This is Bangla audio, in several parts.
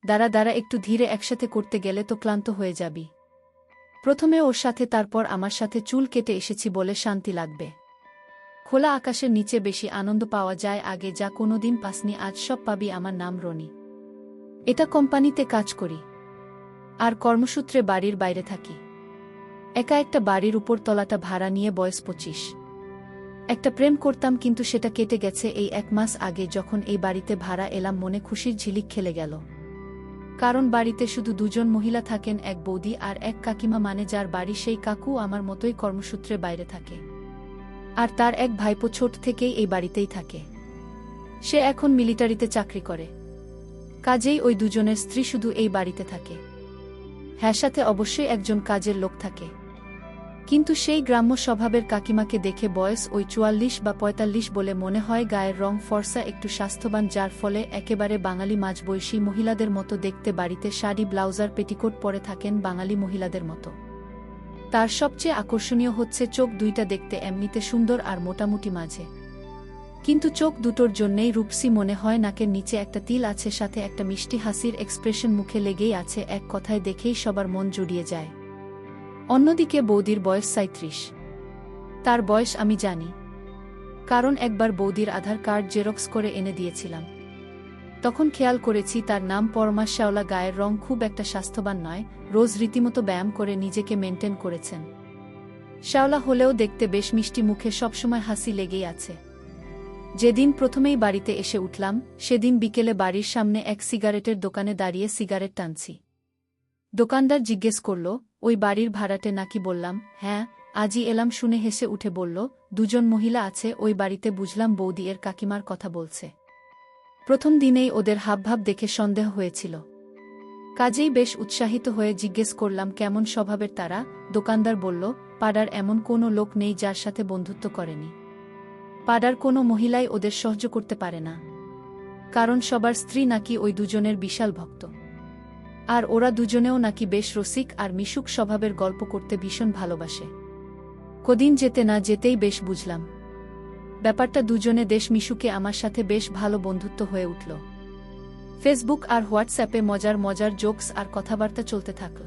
দাঁড়া দাঁড়া, একটু ধীরে, একসাথে করতে গেলে তো ক্লান্ত হয়ে যাবি। প্রথমে ওর সাথে, তারপর আমার সাথে চুল কেটে এসেছি বলে শান্তি লাগবে। খোলা আকাশের নিচে বেশি আনন্দ পাওয়া যায়, আগে যা কোনোদিন পাসনি, আজ সব পাবি। আমার নাম রনি। এটা কোম্পানিতে কাজ করি, আর কর্মসূত্রে বাড়ির বাইরে থাকি। একা একটা বাড়ির উপর তলাটা ভাড়া নিয়ে, বয়স 25। একটা প্রেম করতাম, কিন্তু সেটা কেটে গেছে এই 1 মাস আগে, যখন এই বাড়িতে ভাড়া এলাম। মনে খুশির ঝিলিক খেলে গেল, কারণ বাড়িতে শুধু 2 জন মহিলা থাকেন, এক বৌদি আর এক কাকিমা, মানে যার বাড়ি সেই কাকু আমার মতোই কর্মসূত্রে বাইরে থাকে, আর তার এক ভাইপো ছোট থেকেই এই বাড়িতেই থাকে। সে এখন মিলিটারিতে চাকরি করে, কাজেই ওই 2 জনের স্ত্রী শুধু এই বাড়িতে থাকে। হ্যাঁ, সাথে অবশ্যই একজন কাজের লোক থাকে। কিন্তু সেই গ্রাম্য স্বভাবের কাকিমাকে দেখে বয়স ওই 44 বা 45 বলে মনে হয়। গায়ের রং ফর্সা, একটু স্বাস্থ্যবান, যার ফলে একেবারে বাঙালি মাঝবয়সী মহিলাদের মতো দেখতে। বাড়িতে শাড়ি, ব্লাউজার, পেটিকোট পরে থাকেন বাঙালি মহিলাদের মতো। তার সবচেয়ে আকর্ষণীয় হচ্ছে চোখ দুইটা, দেখতে এমনিতে সুন্দর আর মোটামুটি মাঝে, কিন্তু চোখ দুটোর জন্যেই রূপসী মনে হয়। নাকের নিচে একটা তিল আছে, সাথে একটা মিষ্টি হাসির এক্সপ্রেশন মুখে লেগেই আছে। এক কথায় দেখেই সবার মন জুড়িয়ে যায়। অন্যদিকে বৌদির বয়স 37। তার বয়স আমি জানি, কারণ একবার বৌদির আধার কার্ড জেরক্স করে এনে দিয়েছিলাম। তখন খেয়াল করেছি তার নাম পরমা শ্যাওলা। গায়ের রং খুব একটা স্বাস্থ্যবান নয়, রোজ রীতিমতো ব্যায়াম করে নিজেকে মেনটেন করেছেন। শ্যাওলা হলেও দেখতে বেশ মিষ্টি, মুখে সবসময় হাসি লেগেই আছে। যেদিন প্রথমেই বাড়িতে এসে উঠলাম, সেদিন বিকেলে বাড়ির সামনে এক সিগারেটের দোকানে দাঁড়িয়ে সিগারেট টানছি। দোকানদার জিজ্ঞেস করল, ওই বাড়ির ভাড়াটে নাকি? বললাম, হ্যাঁ, আজই এলাম। শুনে হেসে উঠে বলল, 2 জন মহিলা আছে ওই বাড়িতে। বুঝলাম বৌদি এর কাকিমার কথা বলছে। প্রথম দিনেই ওদের হাবভাব দেখে সন্দেহ হয়েছিল, কাজেই বেশ উৎসাহিত হয়ে জিজ্ঞেস করলাম, কেমন স্বভাবের তারা? দোকানদার বলল, পাড়ার এমন কোনো লোক নেই যার সাথে বন্ধুত্ব করেনি। পাড়ার কোনো মহিলাই ওদের সহ্য করতে পারে না, কারণ সবার স্ত্রী নাকি ওই 2 জনের বিশাল ভক্ত। আর ওরা 2 জনেও নাকি বেশ রসিক আর মিশুক স্বভাবের, গল্প করতে ভীষণ ভালোবাসে। কদিন যেতে না যেতেই বেশ বুঝলাম ব্যাপারটা। 2 জনে দেশ মিশুকে আমার সাথে বেশ ভালো বন্ধুত্ব হয়ে উঠল। ফেসবুক আর হোয়াটসঅ্যাপে মজার মজার জোকস আর কথাবার্তা চলতে থাকল।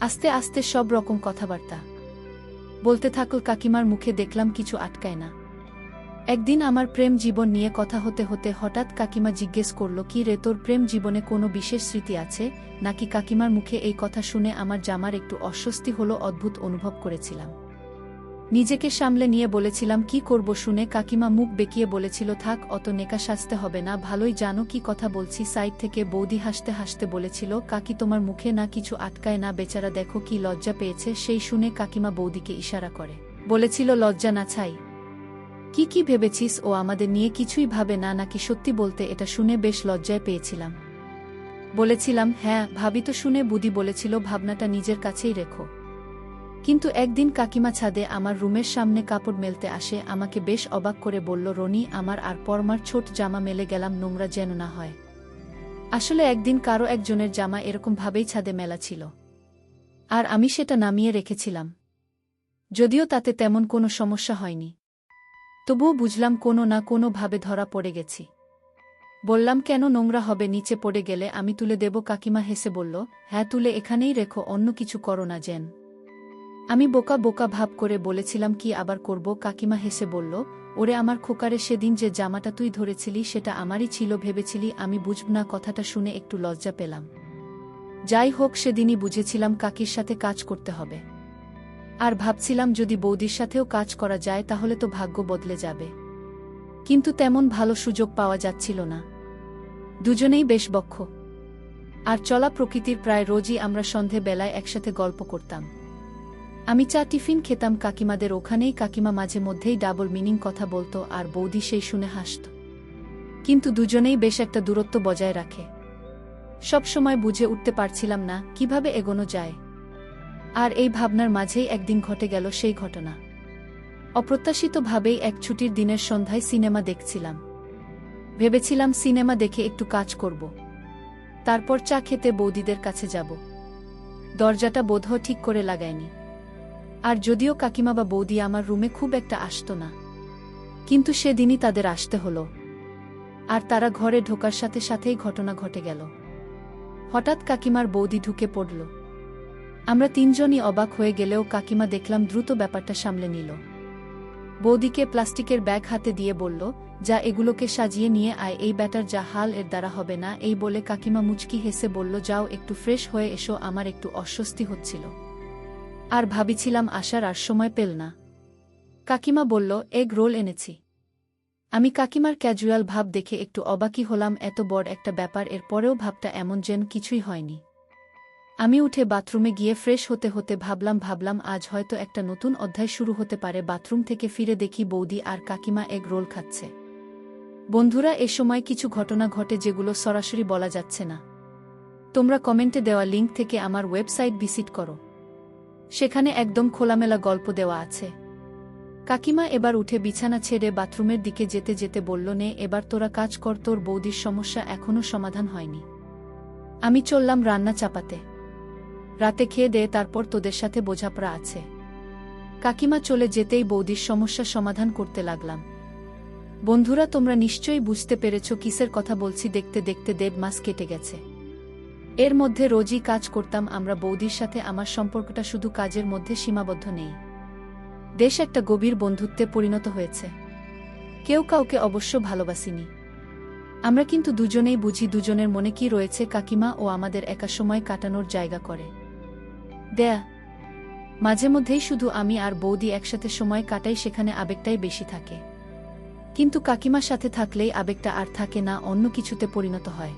আস্তে আস্তে সব রকম কথাবার্তা বলতে থাকল। কাকিমার মুখে দেখলাম কিছু আটকায় না। একদিন আমার প্রেম জীবন নিয়ে কথা হতে হতে হঠাৎ কাকিমা জিজ্ঞেস করল, কি রে, তোর প্রেম জীবনে কোনো বিশেষ স্মৃতি আছে নাকি? কাকিমার মুখে এই কথা শুনে আমার জামার একটু অস্বস্তি হলো, অদ্ভুত অনুভব করেছিলাম। নিজেকে সামলে নিয়ে বলেছিলাম, কি করব? শুনে কাকিমা মুখ বেঁকিয়ে বলেছিল, থাক, অত নেকা সাজতে হবে না, ভালোই জানো কি কথা বলছি। সাইড থেকে বৌদি হাসতে হাসতে বলেছিল, কাকি তোমার মুখে না কিছু আটকায় না, বেচারা দেখো কি লজ্জা পেয়েছে। সেই শুনে কাকিমা বৌদিকে ইশারা করে বলেছিল, লজ্জা না ছাই, কি কি ভেবেছিস ও আমাদের নিয়ে? কিছুই ভাবে না নাকি? সত্যি বলতে এটা শুনে বেশ লজ্জায় পেয়েছিলাম। বলেছিলাম, হ্যাঁ ভাবি তো। শুনে বুদি বলেছিল, ভাবনাটা নিজের কাছেই রেখো। কিন্তু একদিন কাকিমা ছাদে আমার রুমের সামনে কাপড় মেলতে আসে। আমাকে বেশ অবাক করে বলল, রনি, আমার আর পরমার ছোট জামা মেলে গেলাম, নোংরা যেন না হয়। আসলে একদিন কারো একজনের জামা এরকম ভাবেই ছাদে মেলা ছিল, আর আমি সেটা নামিয়ে রেখেছিলাম। যদিও তাতে তেমন কোনো সমস্যা হয়নি, তবুও বুঝলাম কোনো না কোনো ভাবে ধরা পড়ে গেছি। বললাম, কেন? নোংরা হবে, নিচে পড়ে গেলে আমি তুলে দেব। কাকিমা হেসে বলল, হ্যাঁ তুলে এখানেই রেখো, অন্য কিছু করো না যেন। আমি বোকা বোকা ভাব করে বলেছিলাম, কি আবার করব? কাকিমা হেসে বলল, ওরে আমার খোকারে, সেদিন যে জামাটা তুই ধরেছিলি সেটা আমারই ছিল ভেবেছিলি আমি বুঝব না? কথাটা শুনে একটু লজ্জা পেলাম। যাই হোক, সেদিনই বুঝেছিলাম কাকির সাথে কাজ করতে হবে। আর ভাবছিলাম যদি বৌদির সাথেও কাজ করা যায় তাহলে তো ভাগ্য বদলে যাবে। কিন্তু তেমন ভালো সুযোগ পাওয়া যাচ্ছিল না। 2 জনেই বেশ বক্ষ আর চলা প্রকৃতির, প্রায় রোজই আমরা সন্ধে বেলায় একসাথে গল্প করতাম। আমি চা টিফিন খেতাম কাকিমাদের ওখানেই। কাকিমা মাঝে মধ্যেই ডাবল মিনিং কথা বলতো, আর বৌদি সেই শুনে হাসত। কিন্তু 2 জনেই বেশ একটা দূরত্ব বজায় রাখে। সব সময় বুঝে উঠতে পারছিলাম না কিভাবে এগোনো যায়। আর এই ভাবনার মাঝেই একদিন ঘটে গেল সেই ঘটনা। অপ্রত্যাশিতভাবেই এক ছুটির দিনের সন্ধ্যায় সিনেমা দেখছিলাম। ভেবেছিলাম সিনেমা দেখে একটু কাজ করব, তারপর চা খেতে বৌদিদের কাছে যাব। দরজাটা বোধহয় ঠিক করে লাগায়নি। আর যদিও কাকিমা বা বৌদি আমার রুমে খুব একটা আসতো না, কিন্তু সেদিনই তাদের আসতে হলো। আর তারা ঘরে ঢোকার সাথে সাথেই ঘটনা ঘটে গেল। হঠাৎ কাকিমার বৌদি ঢুকে পড়ল। আমরা তিনজনই অবাক হয়ে গেলেও কাকিমা দেখলাম দ্রুত ব্যাপারটা সামলে নিল। বৌদিকে প্লাস্টিকের ব্যাগ হাতে দিয়ে বলল, যা এগুলোকে সাজিয়ে নিয়ে আয়, এই ব্যাটার যা হাল এর দ্বারা হবে না। এই বলে কাকিমা মুচকি হেসে বলল, যাও একটু ফ্রেশ হয়ে এসো। আমার একটু অস্বস্তি হচ্ছিল, আর ভাবিছিলাম আসার আর সময় পেল না। কাকিমা বলল, এগ রোল এনেছি। আমি কাকিমার ক্যাজুয়াল ভাব দেখে একটু অবাকই হলাম। এত বড় একটা ব্যাপার, এর পরেও ভাবটা এমন যেন কিছুই হয়নি। আমি উঠে বাথরুমে গিয়ে ফ্রেশ হতে হতে ভাবলাম আজ হয়তো একটা নতুন অধ্যায় শুরু হতে পারে। বাথরুম থেকে ফিরে দেখি বৌদি আর কাকিমা এগ রোল খাচ্ছে। বন্ধুরা, এ সময় কিছু ঘটনা ঘটে যেগুলো সরাসরি বলা যাচ্ছে না। তোমরা কমেন্টে দেওয়া লিঙ্ক থেকে আমার ওয়েবসাইট ভিজিট করো, সেখানে একদম খোলামেলা গল্প দেওয়া আছে। কাকিমা এবার উঠে বিছানা ছেড়ে বাথরুমের দিকে যেতে যেতে বলল, নে এবার তোরা কাজ কর, তোর বৌদির সমস্যা এখনো সমাধান হয়নি। আমি চললাম রান্না চাপাতে। রাতে খেয়ে দে, তারপর তোদের সাথে বোঝাপড়া আছে। কাকিমা চলে যেতেই বৌদির সমস্যা সমাধান করতে লাগলাম। বন্ধুরা, তোমরা নিশ্চয়ই বুঝতে পেরেছ কিসের কথা বলছি। দেখতে দেখতে 1.5 মাস কেটে গেছে। এর মধ্যে রোজই কাজ করতাম আমরা বৌদির সাথে। আমার সম্পর্কটা শুধু কাজের মধ্যে সীমাবদ্ধ নেই, বেশ একটা গভীর বন্ধুত্বে পরিণত হয়েছে। কেউ কাউকে অবশ্য ভালোবাসিনি আমরা, কিন্তু দুজনেই বুঝি দুজনের মনে কি রয়েছে। কাকিমা ও আমাদের একা সময় কাটানোর জায়গা করে দেয়া। মাঝে মধ্যেই শুধু আমি আর বৌদি একসাথে সময় কাটাই, সেখানে আবেগটাই বেশি থাকে। কিন্তু কাকিমার সাথে থাকলেই আবেগটা আর থাকে না, অন্য কিছুতে পরিণত হয়।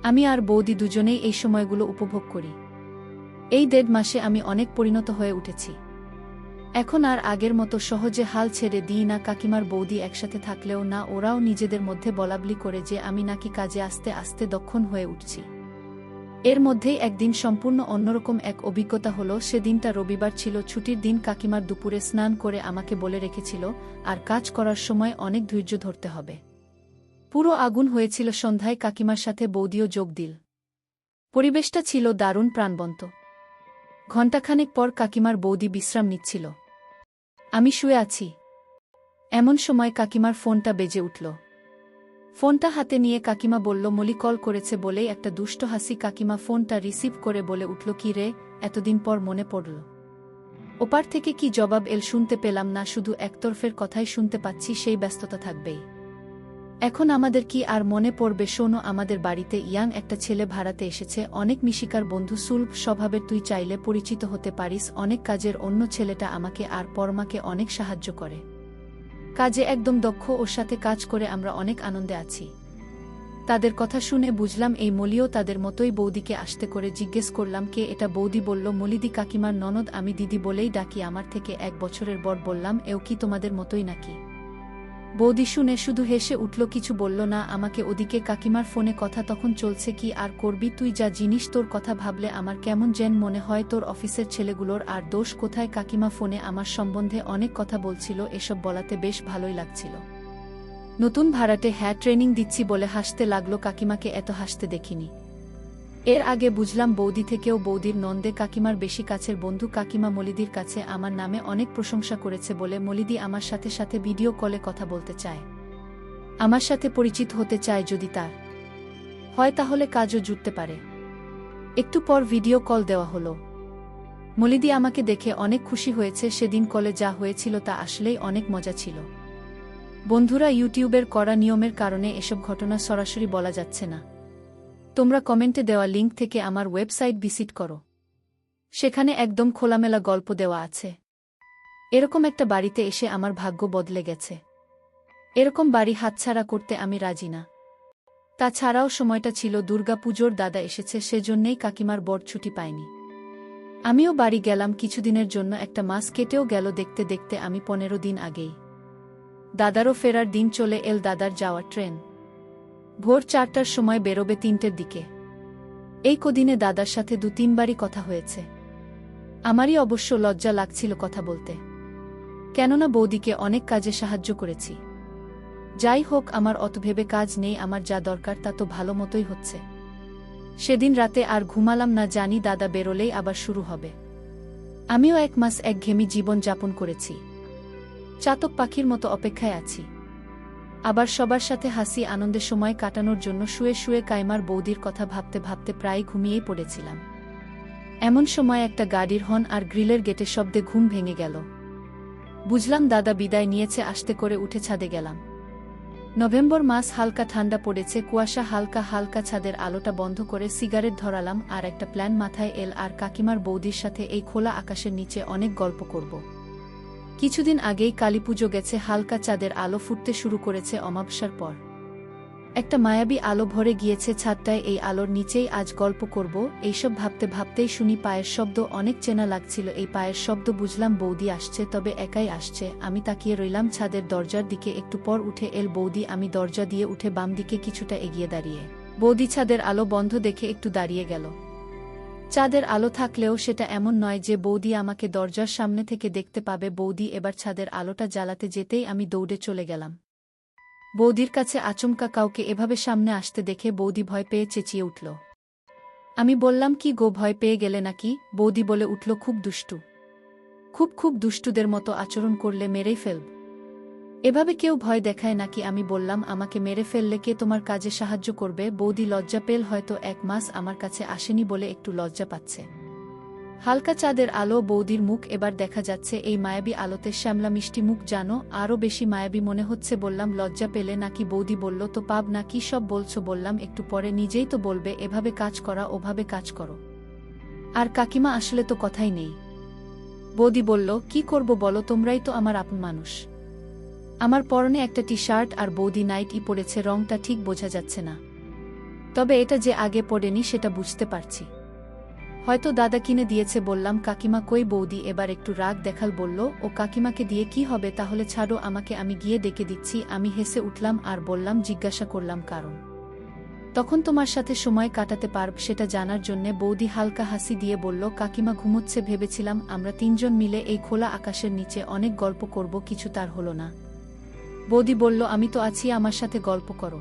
আমি আর বৌদি দুজনেই এই সময়গুলো উপভোগ করি। এই 1.5 মাসে আমি অনেক পরিণত হয়ে উঠেছি। এখন আর আগের মতো সহজে হাল ছেড়ে দিই না। কাকিমার বৌদি একসাথে থাকলেও না, ওরাও নিজেদের মধ্যে বলাবলি করে যে আমি নাকি কাজে আস্তে আস্তে দক্ষণ হয়ে উঠছি। এর মধ্যেই একদিন সম্পূর্ণ অন্যরকম এক অভিজ্ঞতা হলো। সেদিনটা রবিবার ছিল, ছুটির দিন। কাকিমার দুপুরে স্নান করে আমাকে বলে রেখেছিল, আর কাজ করার সময় অনেক ধৈর্য ধরতে হবে। পুরো আগুন হয়েছিল। সন্ধ্যায় কাকিমার সাথে বৌদিও যোগ দিল। পরিবেশটা ছিল দারুণ প্রাণবন্ত। ঘণ্টাখানেক পর কাকিমার বৌদি বিশ্রাম নিচ্ছিল, আমি শুয়ে আছি। এমন সময় কাকিমার ফোনটা বেজে উঠল। ফোনটা হাতে নিয়ে কাকিমা বলল, মলি কল করেছে বলেই একটা দুষ্ট হাসি। কাকিমা ফোনটা রিসিভ করে বলে উঠল, কি রে, এতদিন পর মনে পড়ল? ওপার থেকে কি জবাব এল শুনতে পেলাম না, শুধু একতরফের কথাই শুনতে পাচ্ছি। সেই ব্যস্ততা থাকবেই। এখন আমাদের কি আর মনে পড়বে? শোনো, আমাদের বাড়িতে ইয়াং একটা ছেলে ভাড়াতে এসেছে, অনেক মিশিকার বন্ধু, সুলভ স্বভাবের। তুই চাইলে পরিচিত হতে পারিস। অনেক কাজের। অন্য ছেলেটা আমাকে আর পরমাকে অনেক সাহায্য করে, কাজে একদম দক্ষ। ওর সাথে কাজ করে আমরা অনেক আনন্দে আছি। তাদের কথা শুনে বুঝলাম এই মলিও তাদের মতোই। বৌদিকে আসতে করে জিজ্ঞেস করলাম, কে এটা? বৌদি বলল, মলিদি কাকিমার ননদ। আমি দিদি বলেই ডাকি, আমার থেকে 1 বছরের বড়। বললাম, এও কি তোমাদের মতোই নাকি? বৌদি শুনে শুধু হেসে উঠল, কিছু বলল না আমাকে। ওদিকে কাকিমার ফোনে কথা তখন চলছে, কি আর করবি তুই, যা জিনিস। তোর কথা ভাবলে আমার কেমন যেন মনে হয়। তোর অফিসের ছেলেগুলোর আর দোষ কোথায়? কাকিমা ফোনে আমার সম্বন্ধে অনেক কথা বলছিল, এসব বলাতে বেশ ভালোই লাগছিল। নতুন ভাড়াটে, হ্যাঁ, ট্রেনিং দিচ্ছি বলে হাসতে লাগলো। কাকিমাকে এত হাসতে দেখিনি। এর আগে বুঝলাম বৌদি থেকেও বৌদির নন্দে কাকিমার বেশি কাছের বন্ধু। কাকিমা মলিদির কাছে আমার নামে অনেক প্রশংসা করেছে বলে মলিদি আমার সাথে সাথে ভিডিও কলে কথা বলতে চায়, আমার সাথে পরিচিত হতে চায়। যদি তার হয় তাহলে কাজও জুটতে পারে। একটু পর ভিডিও কল দেওয়া হলো। মলিদি আমাকে দেখে অনেক খুশি হয়েছে। সেদিন কলে যা হয়েছিল তা আসলেই অনেক মজা ছিল। বন্ধুরা, ইউটিউবের কড়া নিয়মের কারণে এসব ঘটনা সরাসরি বলা যাচ্ছে না। তোমরা কমেন্টে দেওয়া লিঙ্ক থেকে আমার ওয়েবসাইট ভিজিট করো, সেখানে একদম খোলামেলা গল্প দেওয়া আছে। এরকম একটা বাড়িতে এসে আমার ভাগ্য বদলে গেছে। এরকম বাড়ি হাতছাড়া করতে আমি রাজি না। তাছাড়াও সময়টা ছিল দুর্গাপুজোর। দাদা এসেছে, সেজন্যেই কাকিমার বড় ছুটি পায়নি। আমিও বাড়ি গেলাম কিছুদিনের জন্য। 1 মাস কেটেও গেল দেখতে দেখতে। আমি 15 দিন আগেই দাদারও ফেরার দিন চলে এল। দাদার যাওয়ার ট্রেন ভোর 4টার সময় বেরোবে 3টের দিকে। এই কদিনে দাদার সাথে 2-3 বারই কথা হয়েছে। আমারই অবশ্য লজ্জা লাগছিল কথা বলতে, কেননা বৌদিকে অনেক কাজে সাহায্য করেছি। যাই হোক, আমার অত ভেবে কাজ নেই। আমার যা দরকার তা তো ভালো মতোই হচ্ছে। সেদিন রাতে আর ঘুমালাম না, জানি দাদা বেরোলেই আবার শুরু হবে। আমিও 1 মাস একঘেয়েমি জীবন যাপন করেছি। চাতক পাখির মতো অপেক্ষায় আছি। আবার সবার সাথে হাসি আনন্দে সময় কাটানোর জন্য শুয়ে শুয়ে কাইমার বৌদির কথা ভাবতে ভাবতে প্রায় ঘুমিয়েই পড়েছিলাম। এমন সময় একটা গাড়ির হর্ন আর গ্রিলের গেটে শব্দে ঘুম ভেঙে গেল। বুঝলাম দাদা বিদায় নিয়েছে। আস্তে করে উঠে ছাদে গেলাম। নভেম্বর মাস, হালকা ঠান্ডা পড়েছে, কুয়াশা হালকা হালকা। ছাদের আলোটা বন্ধ করে সিগারেট ধরালাম আর একটা প্ল্যান মাথায় এল আর কাকিমার বৌদির সাথে এই খোলা আকাশের নিচে অনেক গল্প করব। কিছুদিন আগেই কালীপুজো গেছে, হালকা চাঁদের আলো ফুটতে শুরু করেছে অমাবস্যার পর। একটা মায়াবী আলো ভরে গিয়েছে ছাদটায়। এই আলোর নিচেই আজ গল্প করব। এইসব ভাবতে ভাবতেই শুনি পায়ের শব্দ। অনেক চেনা লাগছিল এই পায়ের শব্দ। বুঝলাম বৌদি আসছে, তবে একাই আসছে। আমি তাকিয়ে রইলাম ছাদের দরজার দিকে। একটু পর উঠে এল বৌদি। আমি দরজা দিয়ে উঠে বাম দিকে কিছুটা এগিয়ে দাঁড়িয়ে। বৌদি ছাদের আলো বন্ধ দেখে একটু দাঁড়িয়ে গেল। চাঁদের আলো থাকলেও সেটা এমন নয় যে বৌদি আমাকে দরজার সামনে থেকে দেখতে পাবে। বৌদি এবার ছাদের আলোটা জ্বালাতে যেতেই আমি দৌড়ে চলে গেলাম বৌদির কাছে। আচমকা কাউকে এভাবে সামনে আসতে দেখে বৌদি ভয় পেয়ে চেঁচিয়ে উঠল। আমি বললাম, কি গো, ভয় পেয়ে গেলে নাকি? বৌদি বলে উঠল, খুব দুষ্টু, খুব দুষ্টুদের মতো আচরণ করলে মেরেই ফেলব। এভাবে কেউ ভয় দেখায় নাকি? আমি বললাম, আমাকে মেরে ফেললে কে তোমার কাজে সাহায্য করবে? বৌদি লজ্জা পেল। হয়তো 1 মাস আমার কাছে আসেনি বলে একটু লজ্জা পাচ্ছে। হালকা চাঁদের আলো, বৌদির মুখ এবার দেখা যাচ্ছে এই মায়াবী আলোতে। শ্যামলা মিষ্টি মুখ, জানো, আরও বেশি মায়াবী মনে হচ্ছে। বললাম, লজ্জা পেলে নাকি? বৌদি বলল, তো পাব না। কি সব বলছো? বললাম, একটু পরে নিজেই তো বলবে এভাবে কাজ করা, ওভাবে কাজ করো। আর কাকিমা আসলে তো কথাই নেই। বৌদি বলল, কি করব বলো, তোমরাই তো আমার আপন মানুষ। আমার পরনে একটা টি-শার্ট আর বৌদি নাইট-ই পরেছে। রংটা ঠিক বোঝা যাচ্ছে না, তবে এটা যে আগে পড়েনি সেটা বুঝতে পারছি। হয়তো দাদা কিনে দিয়েছে। বললাম, কাকিমা কই? বৌদি এবার একটু রাগ দেখাল। বলল, ও কাকিমাকে দিয়ে কি হবে? তাহলে ছাড়ো আমাকে, আমি গিয়ে ডেকে দিচ্ছি। আমি হেসে উঠলাম আর বললাম, জিজ্ঞাসা করলাম কারণ? তখন তোমার সাথে সময় কাটাতে পারব সেটা জানার জন্যে। বৌদি হালকা হাসি দিয়ে বলল, কাকিমা ঘুমোচ্ছে। ভেবেছিলাম আমরা 3 জন মিলে এই খোলা আকাশের নিচে অনেক গল্প করব, কিছু তার হলো না। বৌদি বলল, আমি তো আছি, আমার সাথে গল্প করো।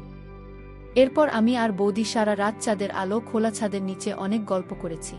এরপর আমি আর বৌদি সারা রাত চাঁদের আলো, খোলা ছাদের নিচে অনেক গল্প করেছি।